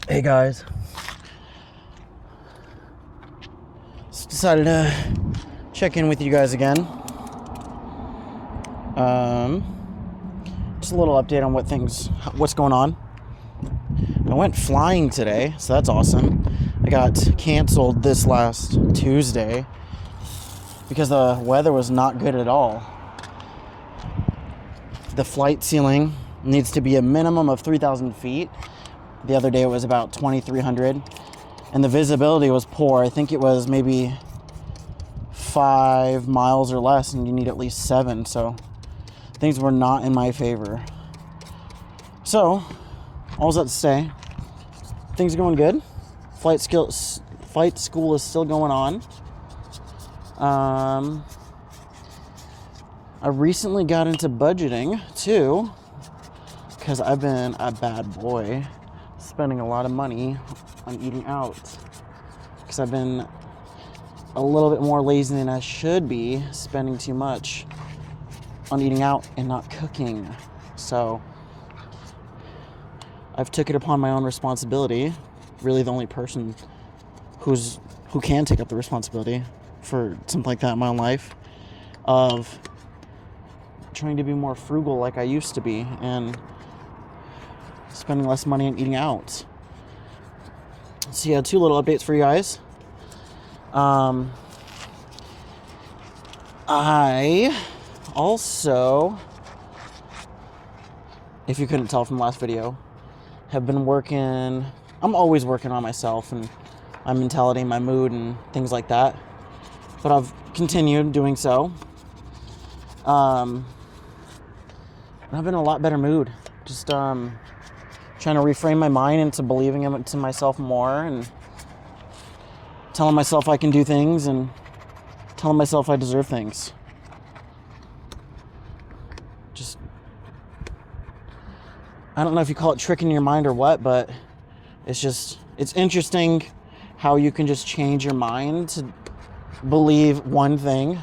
Hey guys, just decided to check in with you guys again. Just a little update on what's going on. I went flying today, so that's awesome. I got canceled this last Tuesday because the weather was not good at all. The flight ceiling needs to be a minimum of 3,000 feet. The other day it was about 2,300, and the visibility was poor. I think it was maybe 5 miles or less, and you need at least 7, so things were not in my favor. So, all's that to say, things are going good. Flight school is still going on. I recently got into budgeting too, because I've been a bad boy, spending a lot of money on eating out, because I've been a little bit more lazy than I should be, spending too much on eating out and not cooking. So I've took it upon my own responsibility, really the only person who can take up the responsibility for something like that in my own life, of trying to be more frugal like I used to be and spending less money on eating out. So yeah, 2 little updates for you guys. I also, if you couldn't tell from the last video, have been working. I'm always working on myself and my mentality, my mood, and things like that. But I've continued doing so. And I've been in a lot better mood. Just trying to reframe my mind into believing into myself more, and telling myself I can do things, and telling myself I deserve things. Just, I don't know if you call it tricking your mind or what, but it's interesting how you can just change your mind to believe one thing,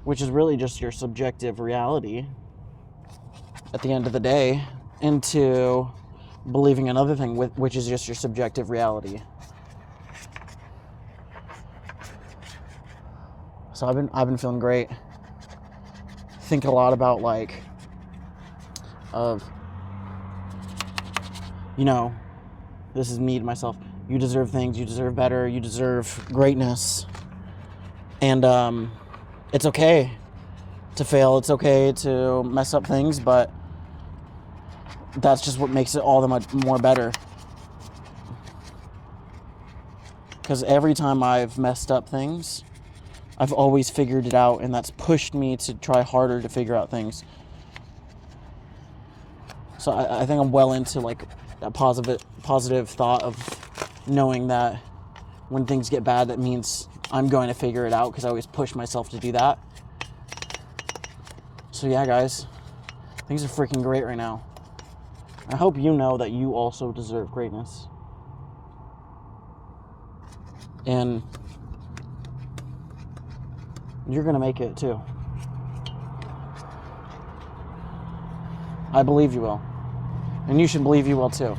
which is really just your subjective reality at the end of the day, into believing another thing, which is just your subjective reality. So I've been feeling great. Thinking a lot about this is me to myself. You deserve things. You deserve better. You deserve greatness. And it's okay to fail. It's okay to mess up things, but that's just what makes it all the much more better. Because every time I've messed up things, I've always figured it out, and that's pushed me to try harder to figure out things. So I think I'm well into a positive thought of knowing that when things get bad, that means I'm going to figure it out, because I always push myself to do that. So yeah, guys, things are freaking great right now. I hope you know that you also deserve greatness. And you're going to make it too. I believe you will. And you should believe you will too.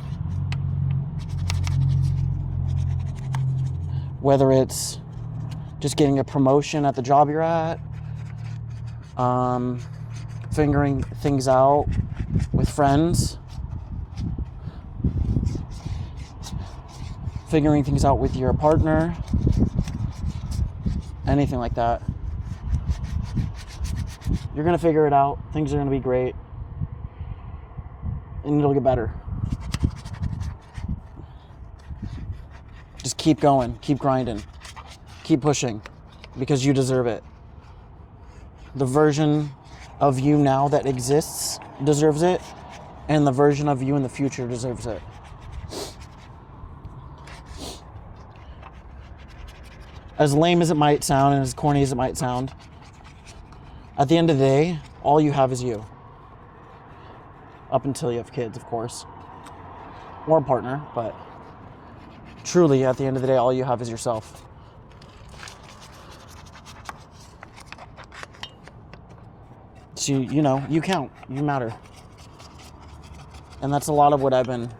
Whether it's just getting a promotion at the job you're at, figuring things out with friends, figuring things out with your partner, anything like that. You're going to figure it out. Things are going to be great. And it'll get better. Just keep going. Keep grinding. Keep pushing. Because you deserve it. The version of you now that exists deserves it. And the version of you in the future deserves it. As lame as it might sound and as corny as it might sound, at the end of the day, all you have is you. Up until you have kids, of course. Or a partner, but truly, at the end of the day, all you have is yourself. So, you count. You matter. And that's a lot of what I've been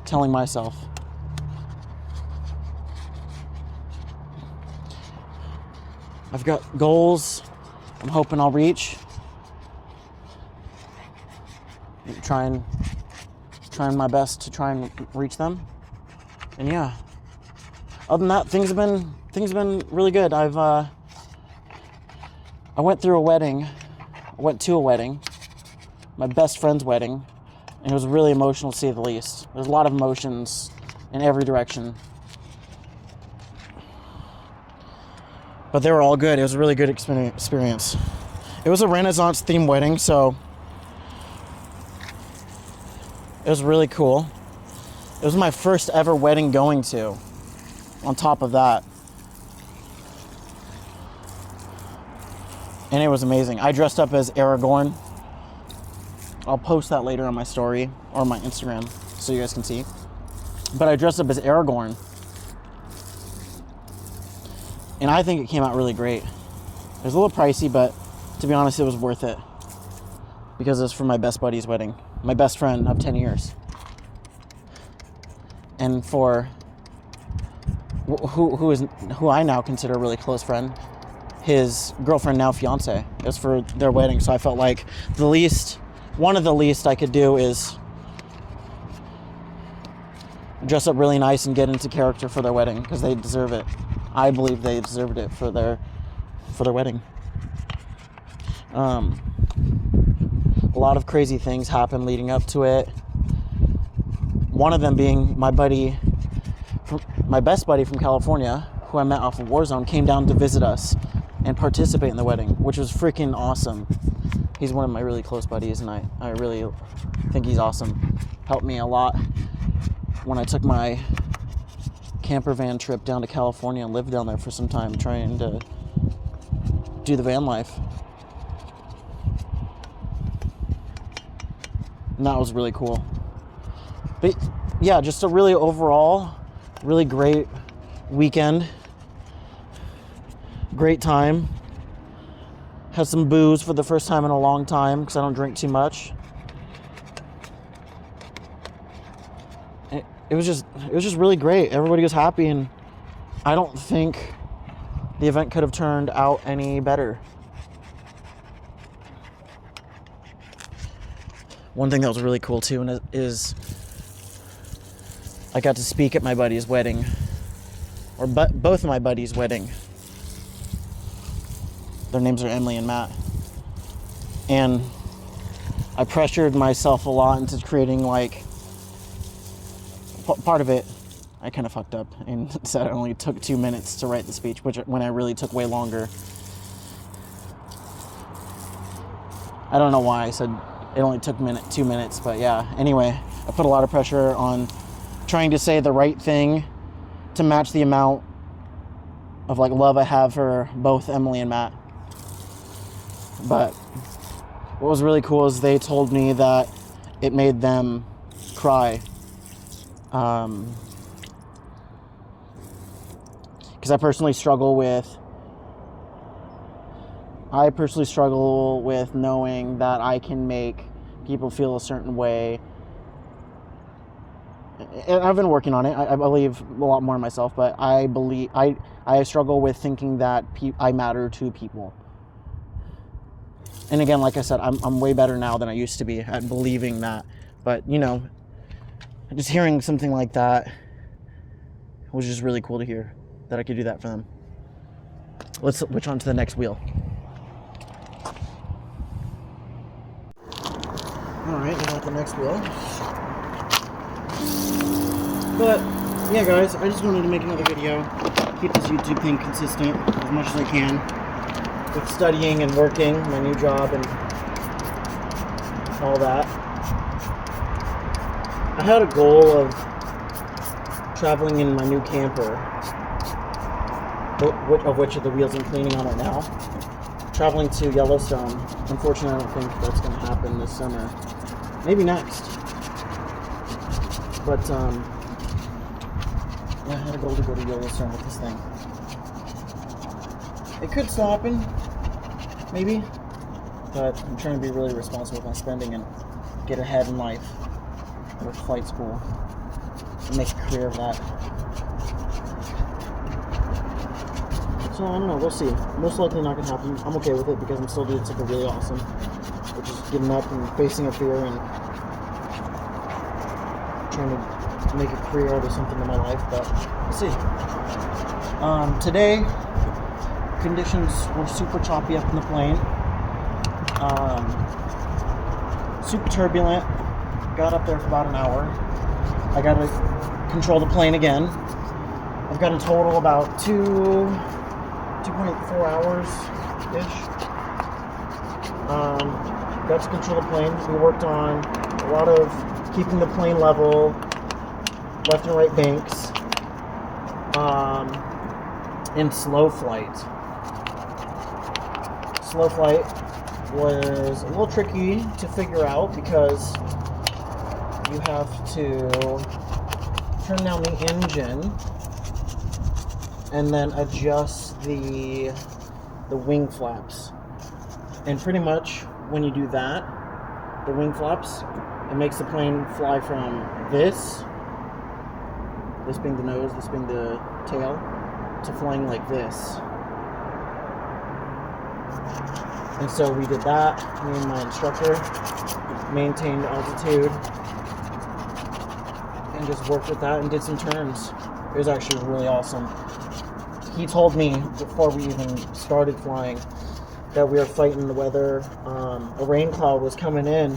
telling myself. I've got goals I'm hoping I'll reach. Trying my best to try and reach them. And yeah. Other than that, things have been really good. I went through a wedding. I went to a wedding. My best friend's wedding. And it was really emotional, to say the least. There's a lot of emotions in every direction. But they were all good. It was a really good experience. It was a Renaissance themed wedding, so it was really cool. It was my first ever wedding going to, on top of that. And it was amazing. I dressed up as Aragorn. I'll post that later on my story or my Instagram so you guys can see. But I dressed up as Aragorn. And I think it came out really great. It was a little pricey, but to be honest, it was worth it. Because it was for my best buddy's wedding. My best friend of 10 years. And for who I now consider a really close friend, his girlfriend, now fiance. It was for their wedding, so I felt like one of the least I could do is dress up really nice and get into character for their wedding, because they deserve it. I believe they deserved it for their wedding. A lot of crazy things happened leading up to it. One of them being my best buddy from California, who I met off of Warzone, came down to visit us and participate in the wedding, which was freaking awesome. He's one of my really close buddies, and I really think he's awesome. Helped me a lot when I took my camper van trip down to California and lived down there for some time trying to do the van life. And that was really cool. But yeah, just a really overall, really great weekend. Great time. Had some booze for the first time in a long time because I don't drink too much. It was just really great. Everybody was happy, and I don't think the event could have turned out any better. One thing that was really cool too is I got to speak at my buddy's wedding, or both of my buddies' wedding. Their names are Emily and Matt. And I pressured myself a lot into creating, like, part of it, I kind of fucked up and said it only took 2 minutes to write the speech, when I really took way longer. I don't know why I said it only took 2 minutes, but yeah. Anyway, I put a lot of pressure on trying to say the right thing to match the amount of, like, love I have for both Emily and Matt. But what was really cool is they told me that it made them cry. Because I personally struggle with knowing that I can make people feel a certain way. And I've been working on it. I believe a lot more in myself, but I struggle with thinking that I matter to people. And again, like I said, I'm way better now than I used to be at believing that. But, you know, just hearing something like that was just really cool to hear that I could do that for them. Let's switch on to the next wheel. Alright, I got the next wheel. But, yeah guys, I just wanted to make another video. Keep this YouTube thing consistent as much as I can. With studying and working, my new job and all that. I had a goal of traveling in my new camper, of which the wheels I'm cleaning on right now, traveling to Yellowstone. Unfortunately, I don't think that's going to happen this summer. Maybe next. But, yeah, I had a goal to go to Yellowstone with this thing. It could still happen. Maybe. but I'm trying to be really responsible with my spending and get ahead in life with flight school and make a career of that. So I don't know, we'll see. Most likely not gonna happen. I'm okay with it because I'm still doing something really awesome, which is getting up and facing a fear and trying to make a career out of something in my life, but we'll see. Today, conditions were super choppy up in the plane. Super turbulent. Got up there for about an hour. I got to control the plane again. I've got in total about 2.4 hours ish. Got to control the plane. We worked on a lot of keeping the plane level, left and right banks, in slow flight. Slow flight was a little tricky to figure out because you have to turn down the engine and then adjust the wing flaps. And pretty much when you do that, the wing flaps, it makes the plane fly from this being the nose, this being the tail, to flying like this. And so we did that, me and my instructor, maintained altitude, and just worked with that and did some turns. It was actually really awesome. He told me before we even started flying that we were fighting the weather. A rain cloud was coming in,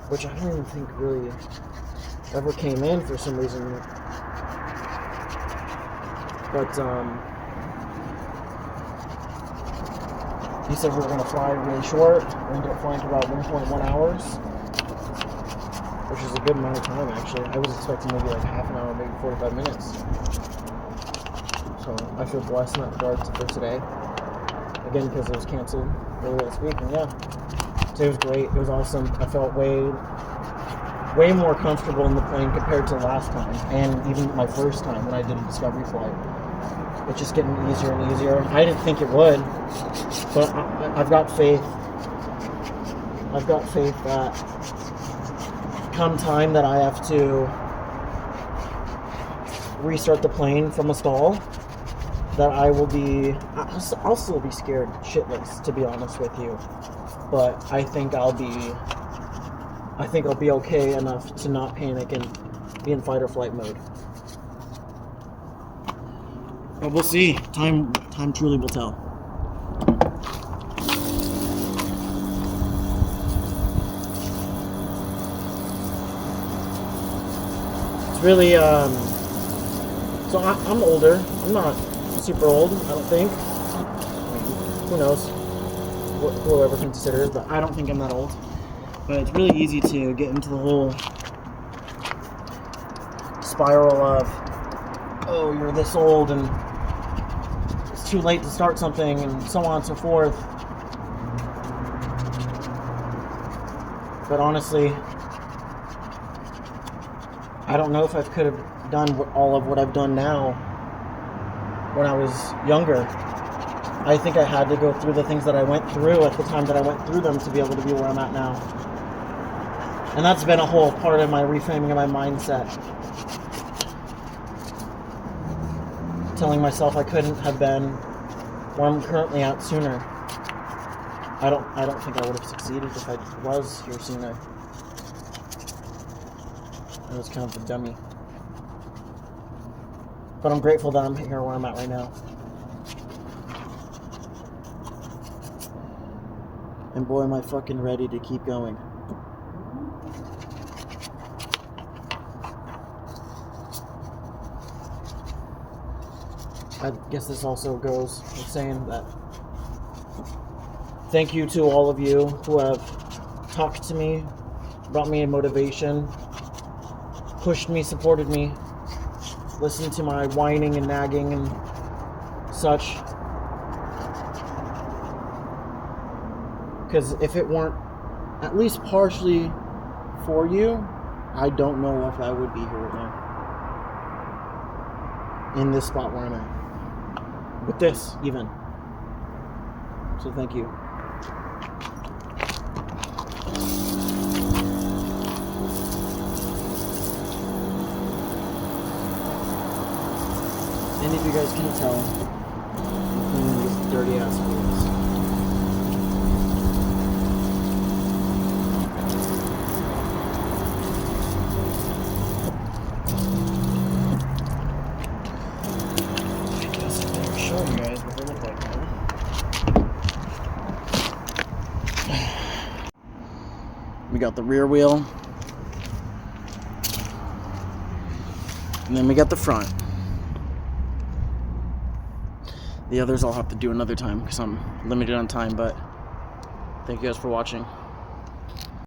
which I don't even think really ever came in for some reason. But he said we were going to fly really short. We ended up flying for about 1.1 hours, which is a good amount of time actually. I was expecting maybe like half an hour, maybe 45 minutes. So I feel blessed in that regard for today. Again, because it was canceled earlier this week, and yeah, today was great. It was awesome. I felt way more comfortable in the plane compared to last time, and even my first time when I did a discovery flight. It's just getting easier and easier. I didn't think it would, but I've got faith. I've got faith that come time that I have to restart the plane from a stall, that I'll still be scared shitless, to be honest with you. But I think I'll be okay enough to not panic and be in fight or flight mode. But we'll see. Time truly will tell. It's really so I'm older. I'm not super old, I don't think. I mean, who knows? Whoever considers, but I don't think I'm that old. But it's really easy to get into the whole spiral of, oh, you're this old and it's too late to start something, and so on and so forth. But honestly, I don't know if I could have done all of what I've done now when I was younger. I think I had to go through the things that I went through at the time that I went through them to be able to be where I'm at now. And that's been a whole part of my reframing of my mindset. Telling myself I couldn't have been where I'm currently at sooner. I don't think I would have succeeded if I was here sooner. I was kind of a dummy. But I'm grateful that I'm here where I'm at right now. And boy, am I fucking ready to keep going. I guess this also goes with saying that thank you to all of you who have talked to me, brought me a motivation, pushed me, supported me, listened to my whining and nagging and such. Because if it weren't at least partially for you, I don't know if I would be here right now. In this spot where I'm at. With this, even. So thank you. any of you guys can tell, I'm cleaning these dirty ass wheels. I guess I better show you guys what they look like now. We got the rear wheel. And then we got the front. The others I'll have to do another time because I'm limited on time, but thank you guys for watching.